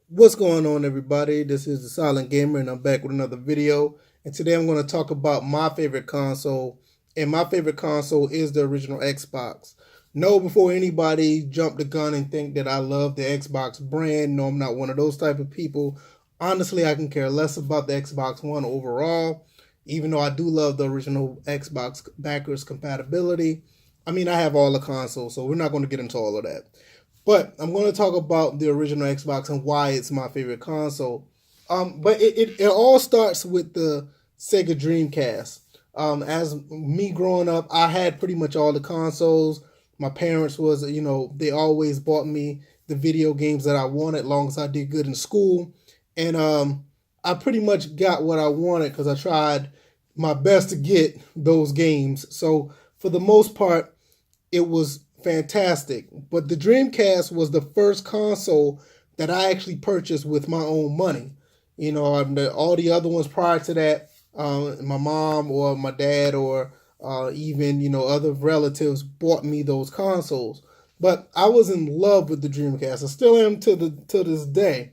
What's going on, everybody? This is the Silent Gamer, and I'm back with another video. And today I'm going to talk about my favorite console, and my favorite console is the original Xbox. No, before anybody jump the gun and think that I love the Xbox brand, no, I'm not one of those type of people. Honestly, I can care less about the Xbox One overall, even though I do love the original Xbox backwards compatibility. I mean, I have all the consoles, so we're not going to get into all of that. But I'm going to talk about the original Xbox and why it's my favorite console. But it all starts with the Sega Dreamcast. As me growing up, I had pretty much all the consoles. My parents was, they always bought me the video games that I wanted, long as I did good in school. And I pretty much got what I wanted because I tried my best to get those games. So for the most part, it was fantastic. But the Dreamcast was the first console that I actually purchased with my own money. All the other ones prior to that, my mom or my dad or even other relatives bought me those consoles. But I was in love with the Dreamcast. I still am to this day,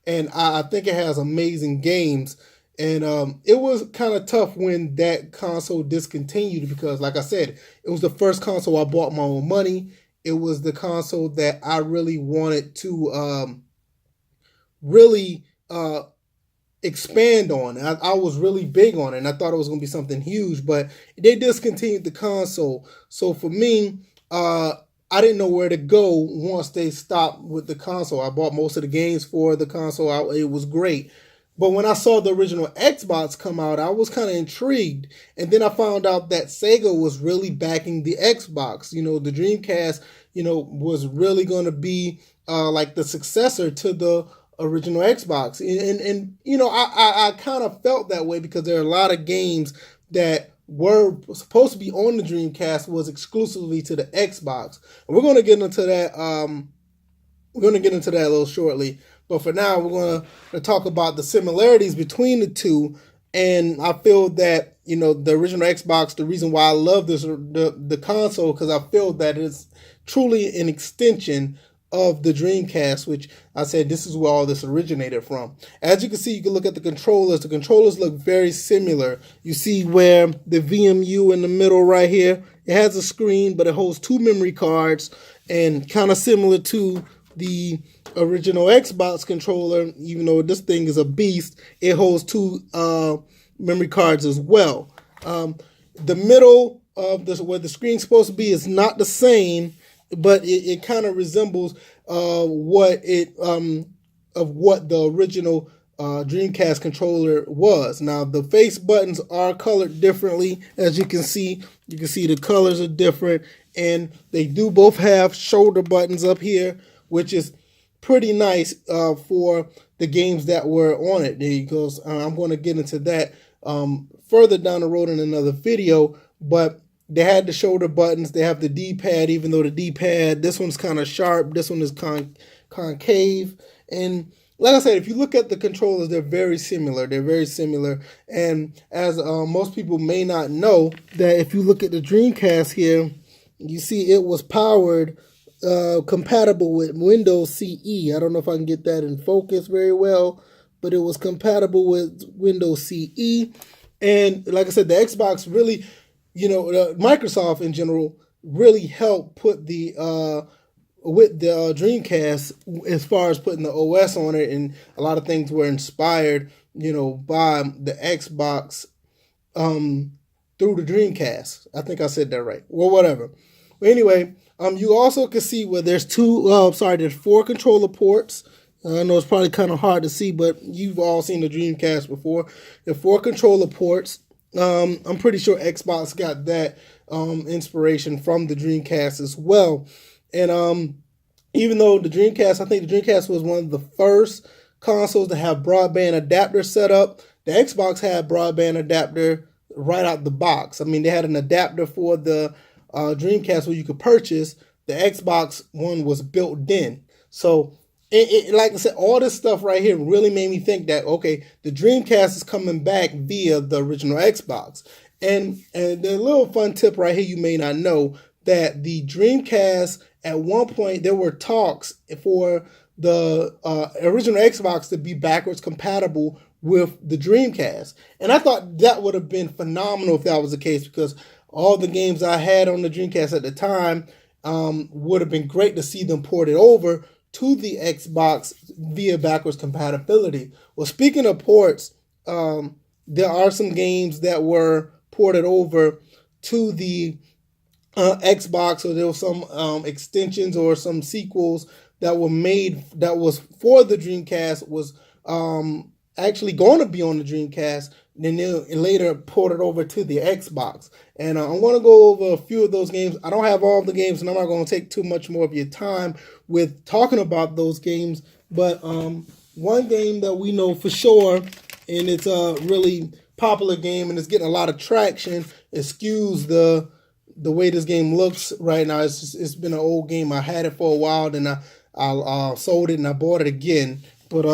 and I think it has amazing games. And it was kind of tough when that console discontinued because, like I said, it was the first console I bought my own money. It was the console that I really wanted to really expand on. I was really big on it, and I thought it was going to be something huge, but they discontinued the console. So for me, I didn't know where to go once they stopped with the console. I bought most of the games for the console. It was great. But when I saw the original Xbox come out, I was kind of intrigued. And then I found out that Sega was really backing the Xbox. The Dreamcast, was really going to be like the successor to the original Xbox. I kind of felt that way because there are a lot of games that were supposed to be on the Dreamcast was exclusively to the Xbox. And we're going to get into that. We're going to get into that a little shortly. But for now, we're going to talk about the similarities between the two. And I feel that, the original Xbox, the reason why I love the console, because I feel that it's truly an extension of the Dreamcast, which I said this is where all this originated from. As you can see, you can look at the controllers. The controllers look very similar. You see where the VMU in the middle right here, it has a screen, but it holds two memory cards, and kind of similar to the original Xbox controller, even though this thing is a beast, it holds two memory cards as well. The middle of where the screen's supposed to be is not the same, but it kind of resembles what the original Dreamcast controller was. Now the face buttons are colored differently, as you can see. You can see the colors are different, and they do both have shoulder buttons up here, which is pretty nice for the games that were on it. There you go. I'm going to get into that further down the road in another video, but they had the shoulder buttons. They have the D-pad, even though the D-pad, this one's kind of sharp. This one is concave. And like I said, if you look at the controllers, they're very similar. They're very similar. And as most people may not know, that if you look at the Dreamcast here, you see it was powered compatible with Windows CE. I don't know if I can get that in focus very well, but it was compatible with Windows CE. And like I said, the Xbox really, Microsoft in general really helped put the with the Dreamcast as far as putting the OS on it, and a lot of things were inspired, by the Xbox through the Dreamcast. I think I said that right. Well, whatever. But anyway, you also can see where there's there's four controller ports. I know it's probably kind of hard to see, but you've all seen the Dreamcast before. There are four controller ports. I'm pretty sure Xbox got that inspiration from the Dreamcast as well. And even though I think the Dreamcast was one of the first consoles to have broadband adapter set up, the Xbox had broadband adapter right out the box. I mean, they had an adapter for the Dreamcast where you could purchase. The Xbox one was built in. So like I said, all this stuff right here really made me think that, okay, the Dreamcast is coming back via the original Xbox. And the little fun tip right here, you may not know that the Dreamcast, at one point, there were talks for the original Xbox to be backwards compatible with the Dreamcast. And I thought that would have been phenomenal if that was the case, because all the games I had on the Dreamcast at the time would have been great to see them ported over to the Xbox via backwards compatibility. Well, speaking of ports, there are some games that were ported over to the Xbox, or there were some extensions or some sequels that were made that was for the Dreamcast, was actually going to be on the Dreamcast, and then later ported over to the Xbox. And I want to go over a few of those games. I don't have all of the games, and I'm not going to take too much more of your time with talking about those games. But one game that we know for sure, and it's a really popular game, and it's getting a lot of traction. Excuse the way this game looks right now. It's been an old game. I had it for a while, then I sold it and I bought it again. But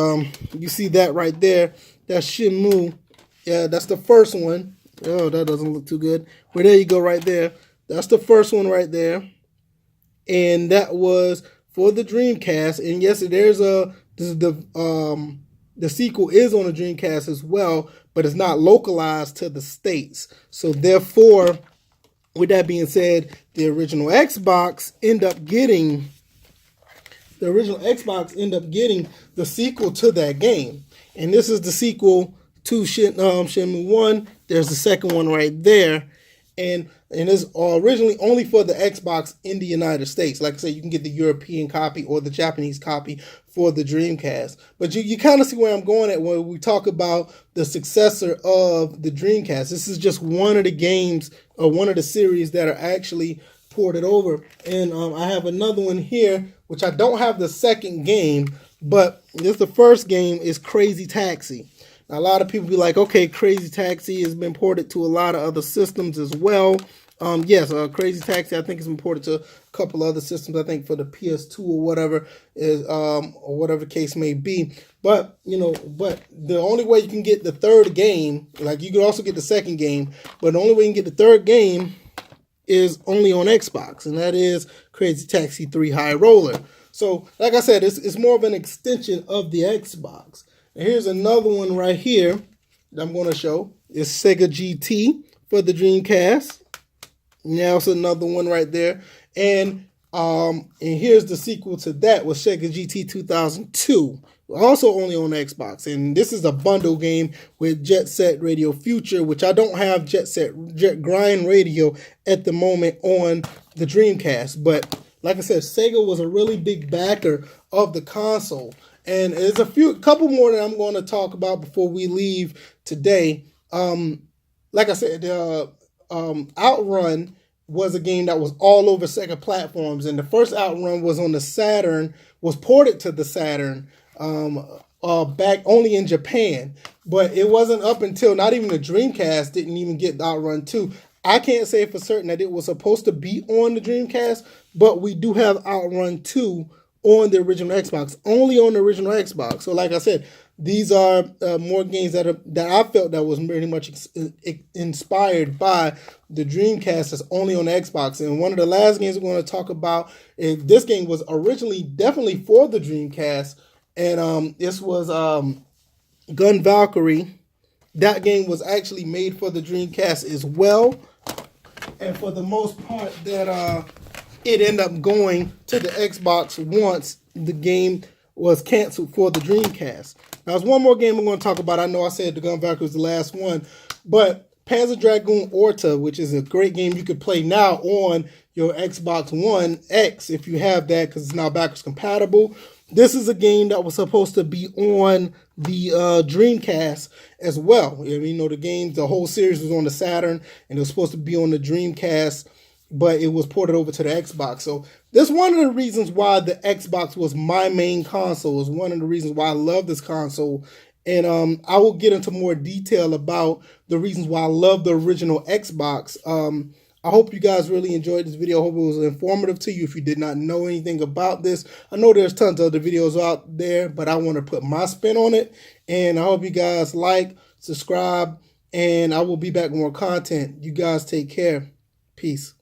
you see that right there? That's Shenmue. Yeah, that's the first one. Oh, that doesn't look too good. But there you go, right there. That's the first one right there, and that was for the Dreamcast. And yes, the sequel is on the Dreamcast as well, but it's not localized to the States. So therefore, with that being said, the original Xbox end up getting the sequel to that game. And this is the sequel to Shenmue 1. There's the second one right there. And it's originally only for the Xbox in the United States. Like I said, you can get the European copy or the Japanese copy for the Dreamcast. But you kind of see where I'm going at when we talk about the successor of the Dreamcast. This is just one of the games, or one of the series that are actually ported over. And I have another one here, which I don't have the second game, but the first game is Crazy Taxi. Now, a lot of people be like, okay, Crazy Taxi has been ported to a lot of other systems as well. Yes, Crazy Taxi, I think, is imported to a couple other systems. I think for the PS2 or whatever is, or whatever the case may be. But but the only way you can get the third game, like you can also get the second game, but the only way you can get the third game is only on Xbox, and that is Crazy Taxi 3 High Roller. So, like I said, it's more of an extension of the Xbox. And here's another one right here that I'm going to show. It's Sega GT for the Dreamcast. Now it's another one right there. And here's the sequel to that, was Sega GT 2002. Also only on Xbox. And this is a bundle game with Jet Set Radio Future, which I don't have Jet Grind Radio at the moment on the Dreamcast. But like I said, Sega was a really big backer of the console. And there's a couple more that I'm going to talk about before we leave today. Like I said, Outrun was a game that was all over Sega platforms, and the first Outrun was on the Saturn, was ported to the Saturn back only in Japan. But it wasn't up until not even the Dreamcast didn't even get Outrun 2. I can't say for certain that it was supposed to be on the Dreamcast, but we do have Outrun 2 on the original Xbox, only on the original Xbox. So like I said, these are more games that I felt that was pretty much inspired by the Dreamcast that's only on the Xbox. And one of the last games we're going to talk about, this game was originally definitely for the Dreamcast, and this was Gun Valkyrie. That game was actually made for the Dreamcast as well, and for the most part that it ended up going to the Xbox once the game was canceled for the Dreamcast. Now, there's one more game I'm going to talk about. I know I said the Gun Valkyrie was the last one, but Panzer Dragoon Orta, which is a great game you could play now on your Xbox One X if you have that, because it's now backwards compatible. This is a game that was supposed to be on the Dreamcast as well. The whole series was on the Saturn, and it was supposed to be on the Dreamcast, but it was ported over to the Xbox. So that's one of the reasons why the Xbox was my main console. Is one of the reasons why I love this console. And I will get into more detail about the reasons why I love the original Xbox. I hope you guys really enjoyed this video. I hope it was informative to you if you did not know anything about this. I know there's tons of other videos out there, but I want to put my spin on it. And I hope you guys like, subscribe, and I will be back with more content. You guys take care. Peace.